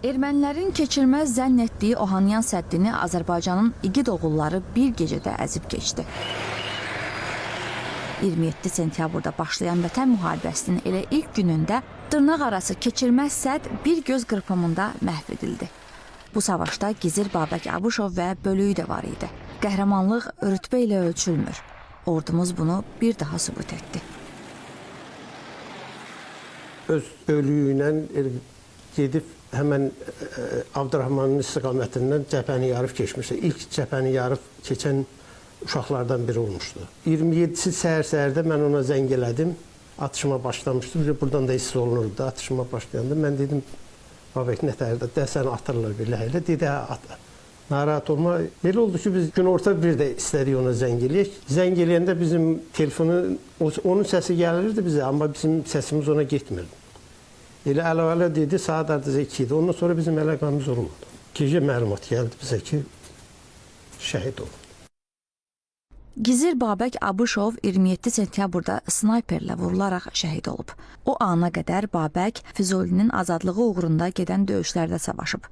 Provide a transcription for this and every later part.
Ermənilərin keçilməz zənn etdiyi Ohanyan səddini Azərbaycanın igid oğulları bir gecədə əzib keçdi. 27 sentyabrda başlayan Vətən müharibəsinin elə ilk günündə dırnaqarası keçilməz sədd bir göz qırpımında məhv edildi. Bu savaşda Gizir Babək Abuşov və bölüyü də var idi. Qəhrəmanlıq rütbə ilə ölçülmür. Ordumuz bunu bir daha sübut etdi. Öz bölüyü ilə gedib həmən Abdurrahmanın istiqamətindən cəbhəni yarıb keçmişdi. İlk cəbhəni yarıb keçən uşaqlardan biri olmuşdu. 27-si səhər-səhərdə mən ona zəng elədim. Atışma başlamışdı. Buradan da hiss olunurdu. Atışma başlayanda mən dedim, Babək nətərdə, dəsən atırlar belə elə. Dedi, at. Narahat olma. Belə oldu ki, biz günorta bir də istədik ona zəng eləyək. Zəng eləyəndə bizim telefonu, onun səsi gəlirdi bizə, amma bizim səsimiz ona getmirdi. Elə əlavələ dedi, saat artıq 2 idi. Ondan sonra bizim əlaqəmiz olmadı. Gecə məlumat gəldi bizə ki, şəhid oldu. Gizir Babək Abuşov 27 sentyabrda snayperlə vurularaq şəhid olub. O ana qədər Babək Füzulinin azadlığı uğrunda gedən döyüşlərdə savaşıb.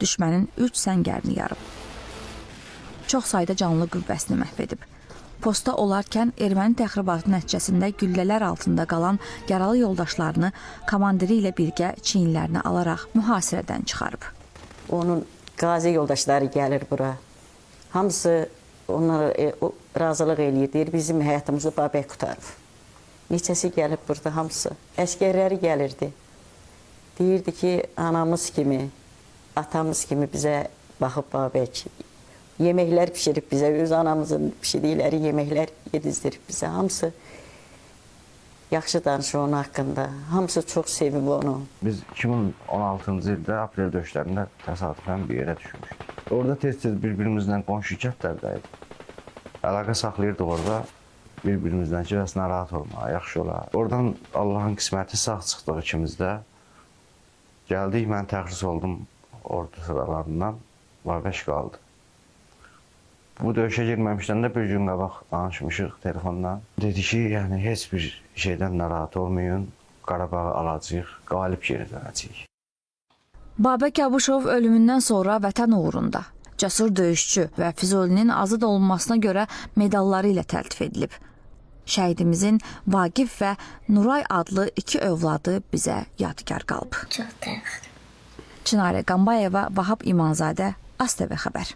Düşmənin 3 səngərini yarıb. Çox sayda canlı qüvvəsini məhv edib. Posta olarkən erməni təxribatı nəticəsində güllələr altında qalan yaralı yoldaşlarını komandiri ilə birgə çiyinlərinə alaraq mühasirədən çıxarıb. Onun qazi yoldaşları gəlir bura. Hamısı onlara razılıq eləyir, deyir, bizim həyatımızı Babək qutarıb. Neçəsi gəlib burada, hamısı. Əskərləri gəlirdi. Deyirdi ki, anamız kimi, atamız kimi bizə baxıb Babək. Yeməklər pişirib bizə, öz anamızın pişirdikləri yeməklər yedizdirib bizə. Hamısı yaxşı danışır onun haqqında. Hamısı çox sevib onu. Biz 2016-cı ildə aprel döyüşlərində təsadüfən bir yerə düşmüşdük. Orada tez-tez bir-birimizlə qonşu kəndlərdəydik. Əlaqə saxlayırdıq orada. Bir-birimizdən ki, bəs narahat olma, yaxşı ola. Oradan Allahın qisməti sağ çıxdıq ikimiz də. Gəldik, mən təxris oldum ordu sıralarından, Babək qaldı. Bu döyüşə girməmişdən də bir gün qabaq danışmışıq telefondan. Dedi ki, yəni heç bir şeydən narahat olmayın, Qarabağı alacağıq, qalib geri dönəcəyik. Babək Abuşov ölümündən sonra vətən uğrunda cəsur döyüşçü və Füzulinin azad olunmasına görə medalları ilə təltif edilib. Şəhidimizin Vaqif və Nuray adlı 2 övladı bizə yadigar qalıb. Çox təxir. Çinarə Qambayeva, Vahab İmanzadə, ASTV xəbər.